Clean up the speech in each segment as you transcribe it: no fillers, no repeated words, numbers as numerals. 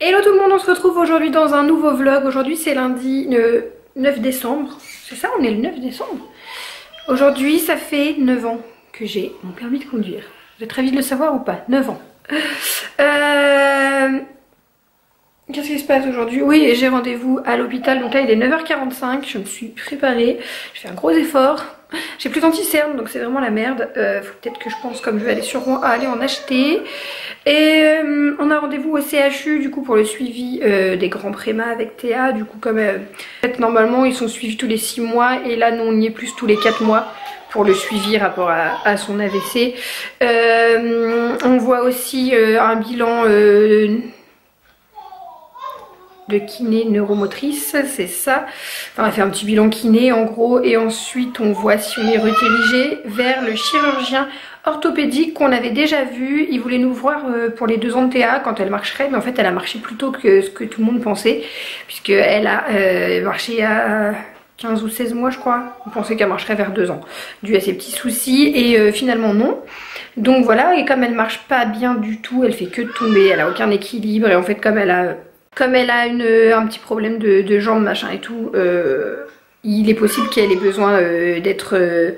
Hello tout le monde, on se retrouve aujourd'hui dans un nouveau vlog. Aujourd'hui c'est lundi 9 décembre. C'est ça, on est le 9 décembre. Aujourd'hui ça fait 9 ans que j'ai mon permis de conduire. Vous êtes ravis de le savoir ou pas? 9 ans. Qu'est-ce qui se passe aujourd'hui? Oui, j'ai rendez-vous à l'hôpital, donc là il est 9h45, je me suis préparée, je fais un gros effort. J'ai plus d'anti-cerne donc c'est vraiment la merde. Faut peut-être que je pense, comme je vais aller sur Rouen, à aller en acheter. Et on a rendez-vous au CHU du coup pour le suivi des grands prémas avec Théa. Du coup comme en fait, normalement ils sont suivis tous les 6 mois et là nous on y est plus tous les 4 mois pour le suivi rapport à son AVC. On voit aussi un bilan de kiné neuromotrice, c'est ça. Enfin, on a fait un petit bilan kiné en gros et ensuite on voit si on est redirigé vers le chirurgien orthopédique qu'on avait déjà vu. Il voulait nous voir pour les 2 ans de Théa quand elle marcherait, mais en fait elle a marché plus tôt que ce que tout le monde pensait, puisqu'elle a marché à 15 ou 16 mois je crois. On pensait qu'elle marcherait vers 2 ans dû à ses petits soucis et finalement non. Donc voilà, et comme elle marche pas bien du tout, elle fait que tomber, elle a aucun équilibre et en fait comme elle a un petit problème de jambes machin et tout, il est possible qu'elle ait besoin d'être...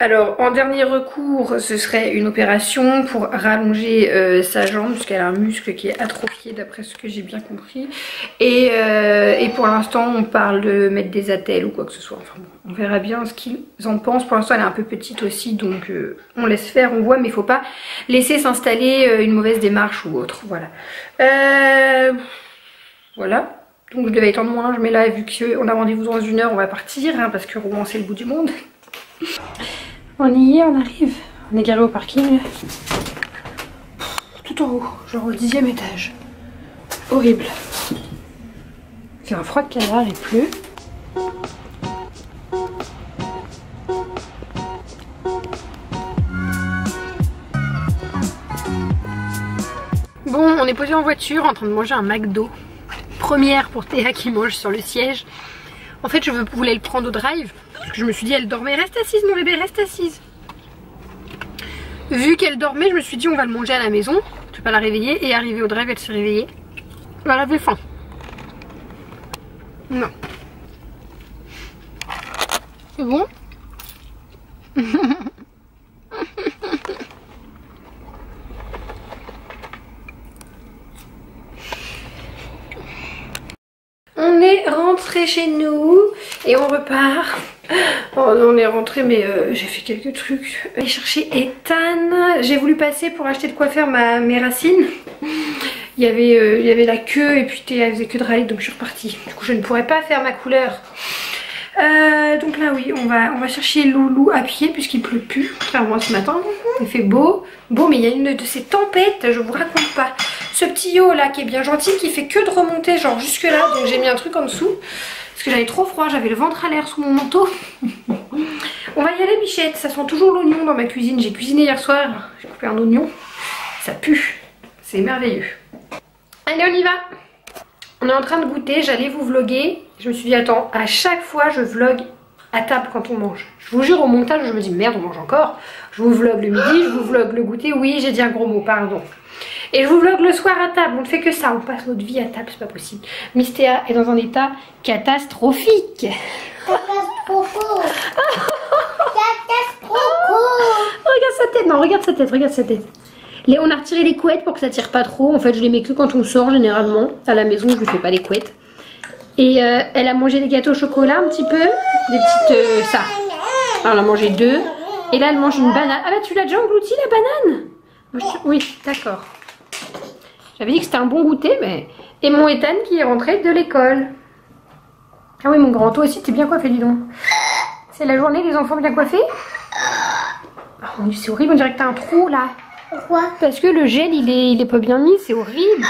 Alors en dernier recours ce serait une opération pour rallonger sa jambe puisqu'elle a un muscle qui est atrophié d'après ce que j'ai bien compris. Et pour l'instant on parle de mettre des attelles ou quoi que ce soit. Enfin bon, on verra bien ce qu'ils en pensent. Pour l'instant elle est un peu petite aussi donc on laisse faire, on voit, mais il faut pas laisser s'installer une mauvaise démarche ou autre. Voilà. Voilà. Donc je devais étendre mon linge mais là vu qu'on a rendez-vous dans 1 heure on va partir hein, parce que Rouen c'est le bout du monde. On y est, on arrive. On est garé au parking. Tout en haut, genre au 10e étage. Horrible. Il fait un froid de canard, il pleut. Bon, on est posé en voiture en train de manger un McDo. Première pour Théa qui mange sur le siège. En fait, je voulais le prendre au drive. Parce que je me suis dit, elle dormait. Reste assise, mon bébé, reste assise. Vu qu'elle dormait, je me suis dit, on va le manger à la maison. Je vais pas la réveiller. Et arrivée au drive, elle s'est réveillée. Elle avait faim. Non. C'est bon? On est rentré chez nous et on repart. Oh, on est rentré mais j'ai fait quelques trucs. J'ai cherché Ethan. J'ai voulu passer pour acheter de quoi faire mes racines. Il y avait la queue et puis Théa faisait que de râler donc je suis repartie. Du coup je ne pourrais pas faire ma couleur. Donc là oui on va chercher Loulou à pied puisqu'il pleut plus. Clairement ce matin il fait beau. Beau mais il y a une de ces tempêtes, je vous raconte pas. Ce petit yo là qui est bien gentil qui fait que de remonter genre jusque là, donc j'ai mis un truc en dessous parce que j'avais trop froid, j'avais le ventre à l'air sous mon manteau. On va y aller Bichette, ça sent toujours l'oignon dans ma cuisine, j'ai cuisiné hier soir, j'ai coupé un oignon, ça pue, c'est merveilleux. Allez on y va. On est en train de goûter, j'allais vous vlogger, je me suis dit attends, à chaque fois je vlog à table quand on mange. Je vous jure au montage je me dis merde on mange encore, je vous vlog le midi, je vous vlog le goûter, oui j'ai dit un gros mot, pardon. Et je vous vlog le soir à table, on ne fait que ça, on passe notre vie à table, c'est pas possible. Miss Théa est dans un état catastrophique. Catastrophique. Regarde sa tête, non regarde sa tête, regarde sa tête. On a retiré les couettes pour que ça tire pas trop, en fait je les mets que quand on sort généralement. À la maison je ne fais pas les couettes. Et elle a mangé des gâteaux au chocolat un petit peu, des petites... ça. Alors, elle a mangé 2. Et là elle mange une banane. Ah bah tu l'as déjà englouti la banane? Oui, d'accord. J'avais dit que c'était un bon goûter, mais... Et mon Ethan qui est rentré de l'école. Ah oui, mon grand, toi aussi, t'es bien coiffé, dis donc. C'est la journée des enfants bien coiffés? Oh, c'est horrible, on dirait que t'as un trou, là. Pourquoi? Parce que le gel, il est pas bien mis, c'est horrible.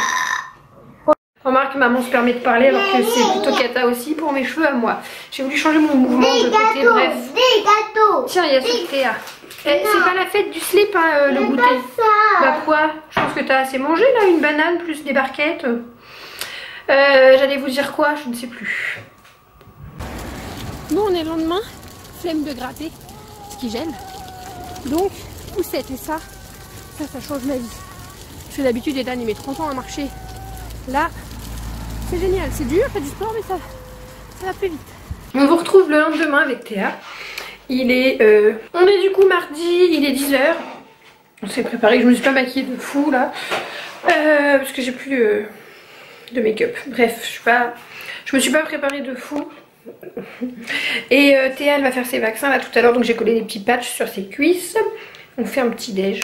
Remarque, maman se permet de parler alors que c'est plutôt cata aussi pour mes cheveux à moi. J'ai voulu changer mon mouvement de côté, bref. Des gâteaux. Tiens, il y a ce Théa. C'est pas la fête du slip, hein, le goûter. Bah quoi? Je pense que t'as assez mangé là, une banane plus des barquettes. J'allais vous dire quoi? Je ne sais plus. Bon, on est le lendemain. Flemme de gratter, ce qui gêne. Donc, poussette et ça change ma vie. Parce que d'habitude, Ethan il met 30 ans à marcher. Là, c'est génial, c'est dur, fait du sport, mais ça va plus vite. On vous retrouve le lendemain avec Théa. Il est, on est du coup mardi, il est 10 h. On s'est préparé, je me suis pas maquillée de fou là, parce que j'ai plus de make-up. Bref, je me suis pas préparée de fou. Et Théa, elle va faire ses vaccins là tout à l'heure, donc j'ai collé des petits patchs sur ses cuisses. On fait un petit déj.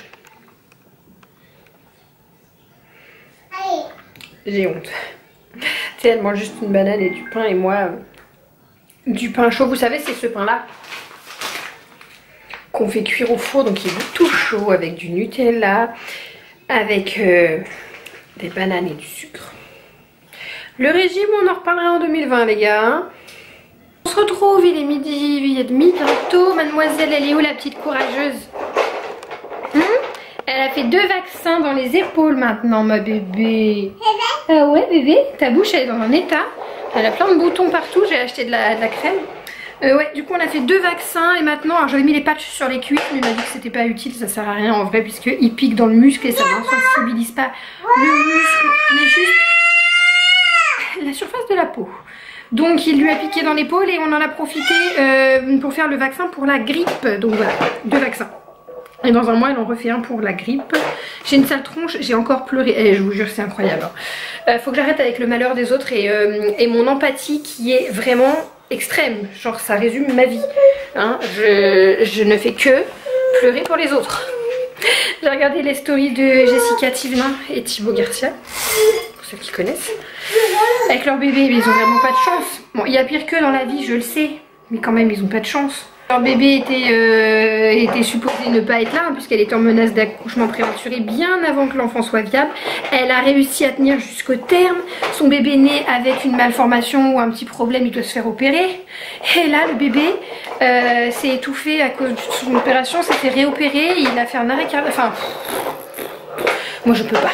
J'ai honte. Théa, elle mange juste une banane et du pain, et moi du pain chaud. Vous savez, c'est ce pain là qu'on fait cuire au four, donc il est tout chaud avec du Nutella, avec des bananes et du sucre. Le régime, on en reparlera en 2020 les gars, hein. On se retrouve, il est midi et demi bientôt. Mademoiselle, elle est où la petite courageuse? Elle a fait 2 vaccins dans les épaules maintenant, ma bébé. Ah ouais bébé, ta bouche elle est dans un état. Elle a plein de boutons partout, j'ai acheté de la crème. Ouais, du coup on a fait 2 vaccins et maintenant, alors j'avais mis les patchs sur les cuisses, mais il m'a dit que c'était pas utile, ça sert à rien en vrai, puisqu'il pique dans le muscle et ça n'insensibilise pas le muscle, mais juste la surface de la peau. Donc il lui a piqué dans l'épaule et on en a profité pour faire le vaccin pour la grippe. Donc voilà, 2 vaccins. Et dans un mois, elle en refait un pour la grippe. J'ai une sale tronche, j'ai encore pleuré. Et je vous jure, c'est incroyable. Faut que j'arrête avec le malheur des autres et mon empathie qui est vraiment extrême. Genre, ça résume ma vie. Hein, je ne fais que pleurer pour les autres. J'ai regardé les stories de Jessica Thivenin et Thibaut Garcia, pour ceux qui connaissent, avec leur bébé, mais ils ont vraiment pas de chance. Bon, il y a pire que dans la vie, je le sais, mais quand même, ils ont pas de chance. Leur bébé était supposé ne pas être là, hein, puisqu'elle était en menace d'accouchement prématuré bien avant que l'enfant soit viable. Elle a réussi à tenir jusqu'au terme. Son bébé est né avec une malformation ou un petit problème, il doit se faire opérer. Et là, le bébé s'est étouffé à cause de son opération, s'est fait réopérer, il a fait un arrêt cardiaque. Enfin, moi je peux pas.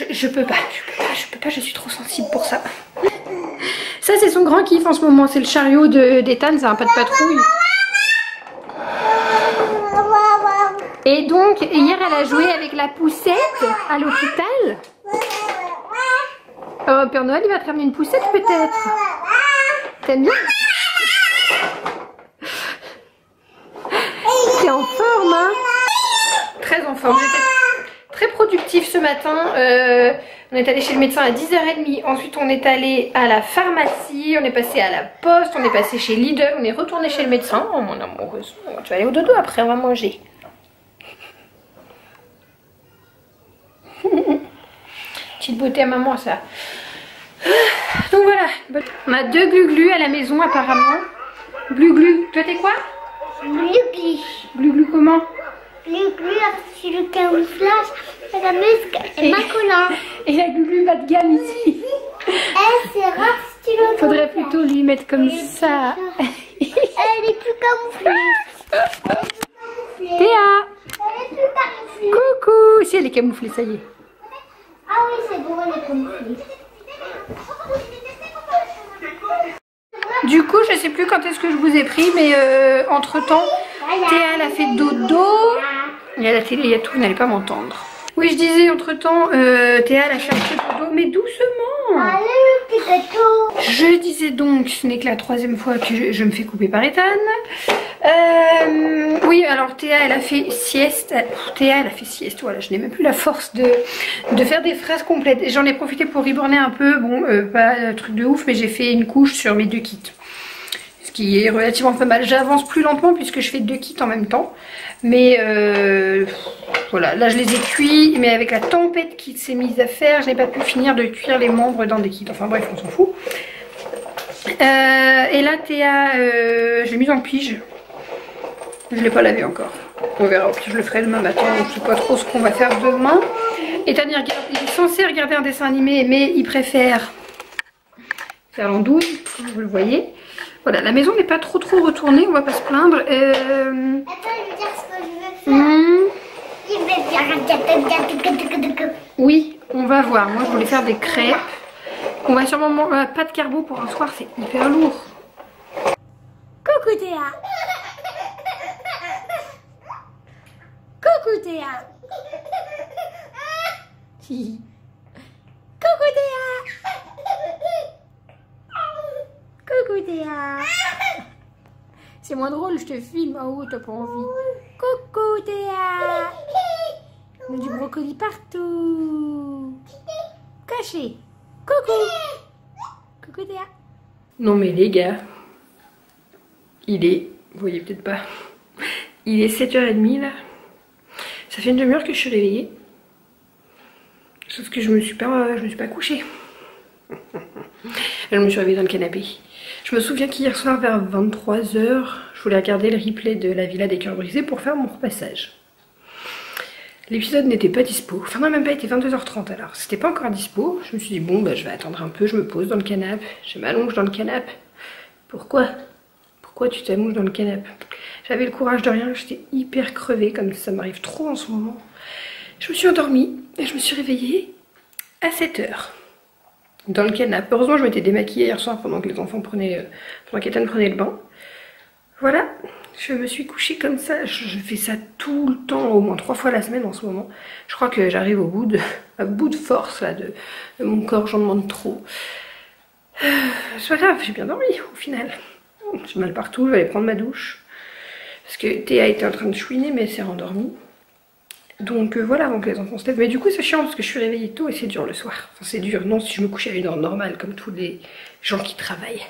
Je peux pas, je suis trop sensible pour ça. Ça c'est son grand kiff en ce moment, c'est le chariot d'Ethan, c'est un pas de patrouille. Et donc, hier, elle a joué avec la poussette à l'hôpital. Père Noël, il va te ramener une poussette peut-être. T'aimes bien? T'es en forme, hein? Très en forme. J'étais très productive ce matin. On est allé chez le médecin à 10 h 30. Ensuite, on est allé à la pharmacie. On est passé à la poste. On est passé chez Lidl. On est retourné chez le médecin. Oh mon amoureuse, tu vas aller au dodo après, on va manger. Petite beauté à maman ça. Donc voilà, on a 2 glu-glu à la maison apparemment. Glu-glu, toi t'es quoi? Glu-glu. Glu-glu comment? Glu-glu c'est le camouflage, la muscle et ma collant. Et la glu-glu bas de gamme ici. C'est rare stylo. Faudrait plutôt lui mettre comme ça. Elle est plus camouflée. Théa. Elle est plus camouflée. Coucou. Si elle est camouflée, ça y est. Ah oui, c'est bon, elle est camouflée. Du coup, je sais plus quand est-ce que je vous ai pris, mais entre temps, Théa elle a fait dodo. Il y a la télé, il y a tout, vous n'allez pas m'entendre. Oui, je disais entre temps, Théa elle a fait un peu dodo, mais doucement. Allez, le petit gâteau. Je disais donc, ce n'est que la 3e fois que je me fais couper par Ethan. Oui, alors Théa elle a fait sieste. Théa elle a fait sieste, voilà, je n'ai même plus la force de faire des phrases complètes. J'en ai profité pour riborner un peu, bon, pas un truc de ouf, mais j'ai fait une couche sur mes 2 kits. Ce qui est relativement pas mal. J'avance plus lentement puisque je fais 2 kits en même temps. Mais voilà, là je les ai cuits, mais avec la tempête qui s'est mise à faire, je n'ai pas pu finir de cuire les membres dans des kits. Enfin bref, on s'en fout. Et là Théa, je l'ai mise en pige. Je l'ai pas lavé encore. On verra, je le ferai demain matin. Je sais pas trop ce qu'on va faire demain. Et Ethan il est censé regarder un dessin animé, mais il préfère faire l'andouille, vous le voyez. Voilà, la maison n'est pas trop retournée, on va pas se plaindre. Attends, je vais dire ce que je veux faire. Oui, on va voir. Moi, je voulais faire des crêpes. On va sûrement pas de carbo pour un soir, c'est hyper lourd. Coucou Théa. Coucou Théa. Si. Coucou Théa. Coucou Théa. C'est moins drôle, je te filme. Oh, t'as pas envie. Coucou Théa. On a du brocoli partout. Caché. Coucou. Coucou Théa. Non mais les gars, il est, vous voyez peut-être pas, il est 7h30 là. Ça fait une demi-heure que je suis réveillée. Sauf que je me suis pas couchée. Je me suis réveillée dans le canapé. Je me souviens qu'hier soir vers 23h, je voulais regarder le replay de la Villa des Cœurs Brisés pour faire mon repassage. L'épisode n'était pas dispo, enfin non même pas, il était 22h30 alors, c'était pas encore dispo. Je me suis dit bon bah je vais attendre un peu, je me pose dans le canapé, je m'allonge dans le canapé. Pourquoi tu t'allonges dans le canapé? J'avais le courage de rien, j'étais hyper crevée comme ça m'arrive trop en ce moment. Je me suis endormie et je me suis réveillée à 7h dans le canapé. Heureusement je m'étais démaquillée hier soir pendant que les enfants pendant qu'Ethan prenait le bain. Voilà, je me suis couchée comme ça, je fais ça tout le temps, au moins 3 fois la semaine en ce moment. Je crois que j'arrive à bout de force là, de mon corps, j'en demande trop. C'est pas grave, j'ai bien dormi au final. J'ai mal partout, je vais aller prendre ma douche. Parce que Théa était en train de chouiner mais elle s'est rendormie. Donc voilà, avant que les enfants se lèvent. Mais du coup c'est chiant parce que je suis réveillée tôt et c'est dur le soir. Enfin c'est dur, non si je me couchais à une heure normale comme tous les gens qui travaillent.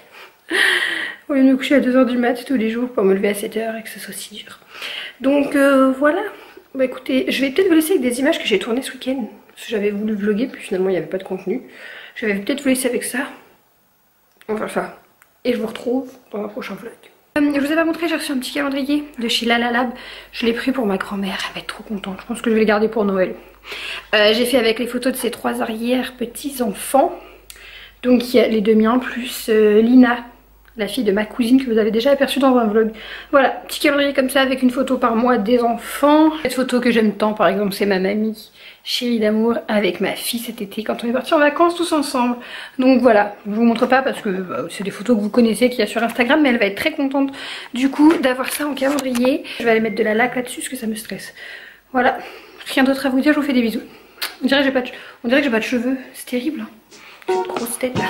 Au lieu de me coucher à 2h du mat tous les jours pour me lever à 7h et que ce soit si dur. Donc voilà. Bah écoutez, je vais peut-être vous laisser avec des images que j'ai tournées ce week-end. Parce que j'avais voulu vlogger, puis finalement il n'y avait pas de contenu. Je vais peut-être vous laisser avec ça. On va faire ça. Et je vous retrouve dans un prochain vlog. Je vous ai pas montré, j'ai reçu un petit calendrier de chez Lalalab. Je l'ai pris pour ma grand-mère, elle va être trop contente. Je pense que je vais le garder pour Noël. J'ai fait avec les photos de ses 3 arrière petits-enfants. Donc il y a les 2 miens plus Lina, la fille de ma cousine que vous avez déjà aperçue dans un vlog. Voilà, petit calendrier comme ça avec une photo par mois des enfants. Cette photo que j'aime tant par exemple c'est ma mamie, chérie d'amour, avec ma fille cet été quand on est partis en vacances tous ensemble. Donc voilà, je vous montre pas parce que c'est des photos que vous connaissez qu'il y a sur Instagram, mais elle va être très contente du coup d'avoir ça en calendrier. Je vais aller mettre de la laque là-dessus parce que ça me stresse. Voilà, rien d'autre à vous dire, je vous fais des bisous. On dirait que j'ai pas de cheveux, c'est terrible hein. J'ai une grosse tête là.